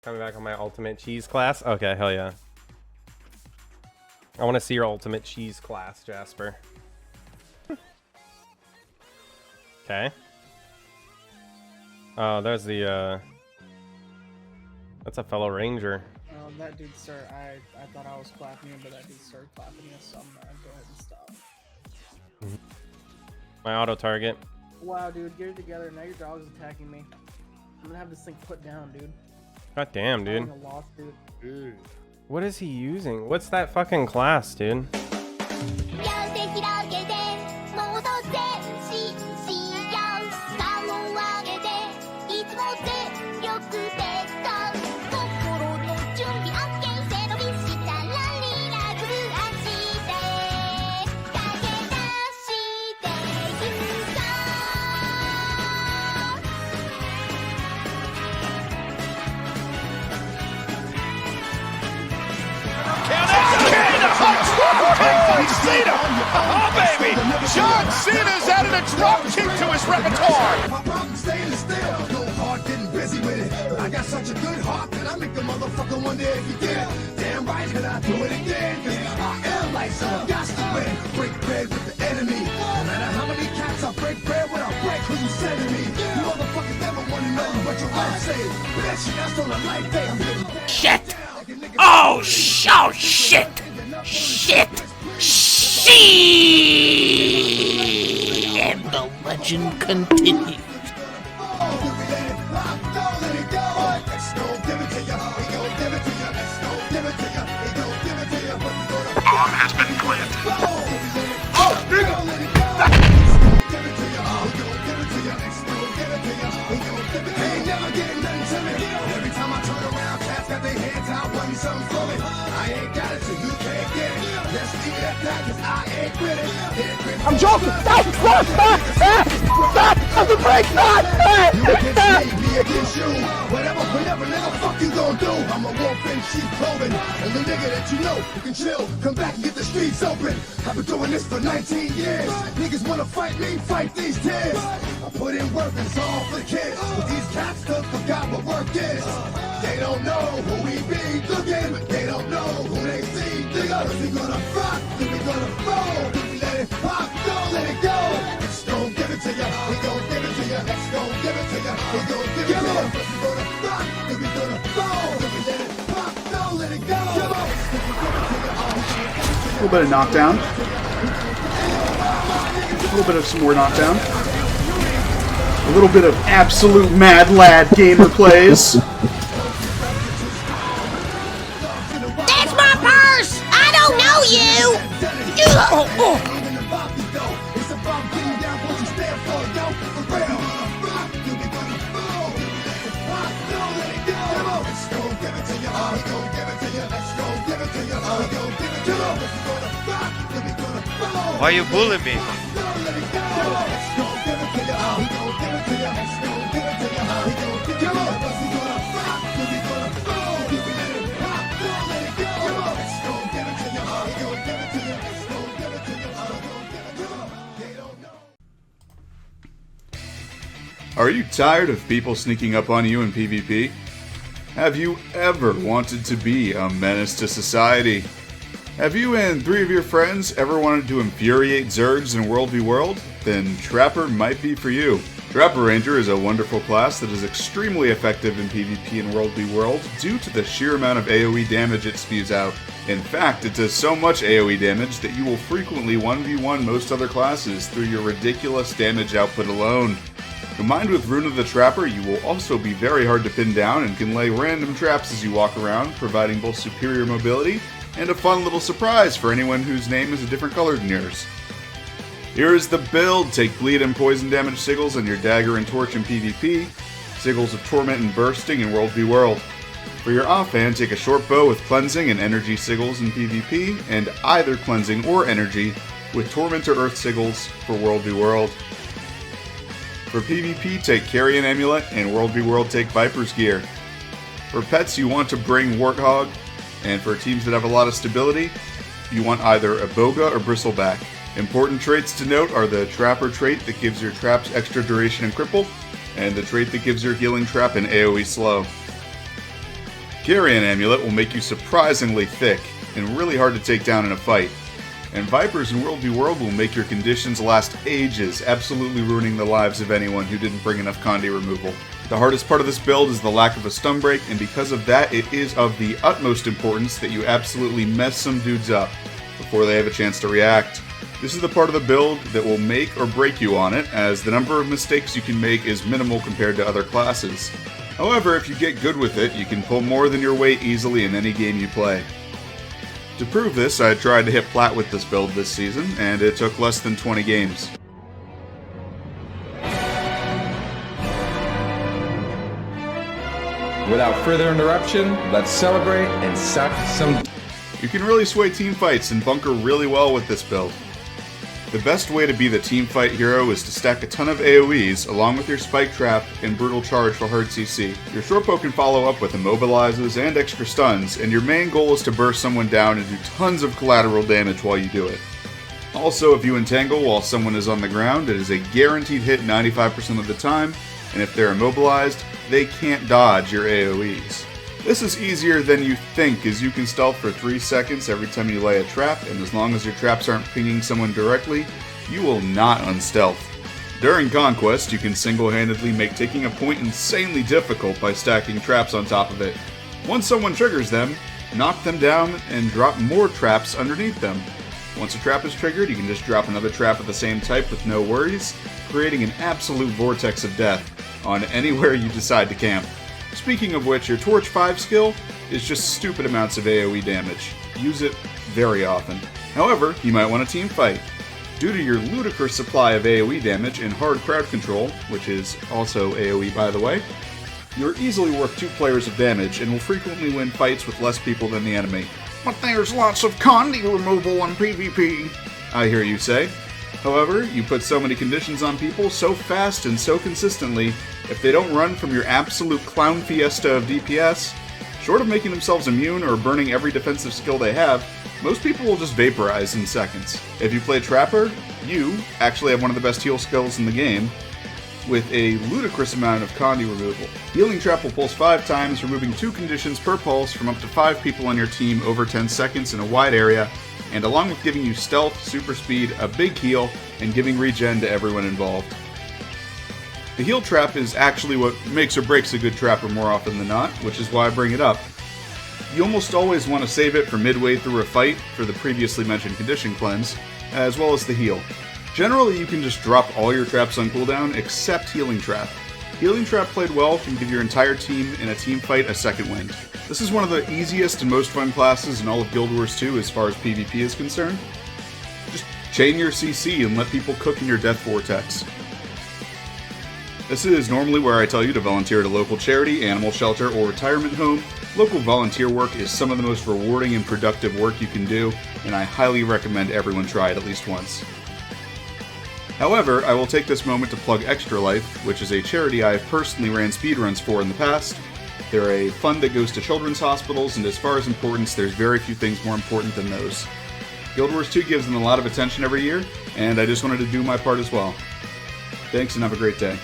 Coming back on my ultimate cheese class? Okay, hell yeah. I want to see your ultimate cheese class, Jasper. Okay. Oh, there's the, that's a fellow ranger. That dude, sir, I thought I was clapping him, but that dude started clapping us, so I'm gonna go ahead and stop. My auto target. Wow, dude, get it together. Now your dog's attacking me. I'm gonna have this thing put down, dude. God damn, dude. I'm lost, dude. What is he using? What's that fucking class, dude? Cena! Oh, baby! John Cena's added a drop kick to his repertoire! My problem staying still, no heart getting busy with it. I got such a good heart that I make a motherfucker wonder if you did. Damn right, can I do it again? Cause I am like someone got to win. Break bread with the enemy. No matter how many cats I break bread with, I break who you sending me. You motherfuckers never wanna know what your life say. But that shit, that's on a life day. I'm getting shit! Oh, shit! Shit! And the legend continues. Bomb has been planted. Oh, nigga! Every time I turn around, cats got their hands out, wanting something for me. I ain't got it, so you can't get it. Let's leave it at that, cause I ain't with it. I'm joking! Stop! Stop the break! Stop! You against me against you. Whatever, whenever, nigga, fuck you gon' do? I'm a wolf in sheep clothing. Only nigga that you know who can chill. Come back and get the streets open. I've been doing this for 19 years. Niggas wanna fight me, fight these tears. I put in work and it's all for the kids. But these cats done forgot what work is. They don't know who we be looking, but they don't know who they see. Nigga, is we gonna rock? Then we gonna roll? Then we let it pop? Don't let it go. X gon' give it to ya. We gon' give it to ya. X gon' give it to ya. We gon' give it to ya. First we gonna rock, then we gonna roll. Then we let it pop? Don't let it go. A little bit of knockdown. A little bit of some more knockdown. A little bit of absolute mad lad gamer plays. That's my purse! I don't know you! Why you bullying me? Are you tired of people sneaking up on you in PvP? Have you ever wanted to be a menace to society? Have you and 3 of your friends ever wanted to infuriate Zergs in World v World? Then Trapper might be for you. Trapper Ranger is a wonderful class that is extremely effective in PvP in World v World due to the sheer amount of AoE damage it spews out. In fact, it does so much AoE damage that you will frequently 1v1 most other classes through your ridiculous damage output alone. Combined with Rune of the Trapper, you will also be very hard to pin down and can lay random traps as you walk around, providing both superior mobility and a fun little surprise for anyone whose name is a different color than yours. Here is the build. Take bleed and poison damage sigils on your Dagger and Torch in PvP, sigils of Torment and Bursting in World v World. For your offhand, take a Shortbow with Cleansing and Energy sigils in PvP, and either Cleansing or Energy with Torment or Earth sigils for World v World. For PvP, take Carrion Amulet, and World v World take Viper's Gear. For pets, you want to bring Warthog, and for teams that have a lot of stability, you want either a Boga or Bristleback. Important traits to note are the Trapper trait that gives your traps extra duration and cripple, and the trait that gives your healing trap an AoE slow. Carrion Amulet will make you surprisingly thick and really hard to take down in a fight. And Vipers in World v World will make your conditions last ages, absolutely ruining the lives of anyone who didn't bring enough Condi removal. The hardest part of this build is the lack of a stun break, and because of that, it is of the utmost importance that you absolutely mess some dudes up before they have a chance to react. This is the part of the build that will make or break you on it, as the number of mistakes you can make is minimal compared to other classes. However, if you get good with it, you can pull more than your weight easily in any game you play. To prove this, I tried to hit plat with this build this season, and it took less than 20 games. Without further interruption, let's celebrate and suck some. You can really sway team fights and bunker really well with this build. The best way to be the teamfight hero is to stack a ton of AoEs along with your Spike Trap and Brutal Charge for hard CC. Your Shortbow can follow up with immobilizes and extra stuns, and your main goal is to burst someone down and do tons of collateral damage while you do it. Also, if you entangle while someone is on the ground, it is a guaranteed hit 95% of the time, and if they're immobilized, they can't dodge your AoEs. This is easier than you think, as you can stealth for 3 seconds every time you lay a trap, and as long as your traps aren't pinging someone directly, you will not unstealth. During Conquest, you can single-handedly make taking a point insanely difficult by stacking traps on top of it. Once someone triggers them, knock them down and drop more traps underneath them. Once a trap is triggered, you can just drop another trap of the same type with no worries, creating an absolute vortex of death on anywhere you decide to camp. Speaking of which, your Torch 5 skill is just stupid amounts of AoE damage. Use it very often. However, you might want a team fight. Due to your ludicrous supply of AoE damage and hard crowd control, which is also AoE by the way, you're easily worth 2 players of damage and will frequently win fights with less people than the enemy. But there's lots of Condi removal on PvP, I hear you say. However, you put so many conditions on people so fast and so consistently, if they don't run from your absolute clown fiesta of DPS, short of making themselves immune or burning every defensive skill they have, most people will just vaporize in seconds. If you play Trapper, you actually have one of the best heal skills in the game, with a ludicrous amount of Condi removal. Healing Trap will pulse 5 times, removing 2 conditions per pulse from up to 5 people on your team over 10 seconds in a wide area, and along with giving you stealth, super speed, a big heal, and giving regen to everyone involved. The heal trap is actually what makes or breaks a good trapper more often than not, which is why I bring it up. You almost always want to save it for midway through a fight for the previously mentioned condition cleanse, as well as the heal. Generally, you can just drop all your traps on cooldown except Healing Trap. Healing Trap played well can give your entire team in a team fight a second wind. This is one of the easiest and most fun classes in all of Guild Wars 2 as far as PvP is concerned. Just chain your CC and let people cook in your death vortex. This is normally where I tell you to volunteer at a local charity, animal shelter, or retirement home. Local volunteer work is some of the most rewarding and productive work you can do, and I highly recommend everyone try it at least once. However, I will take this moment to plug Extra Life, which is a charity I have personally ran speedruns for in the past. They're a fund that goes to children's hospitals, and as far as importance, there's very few things more important than those. Guild Wars 2 gives them a lot of attention every year, and I just wanted to do my part as well. Thanks and have a great day.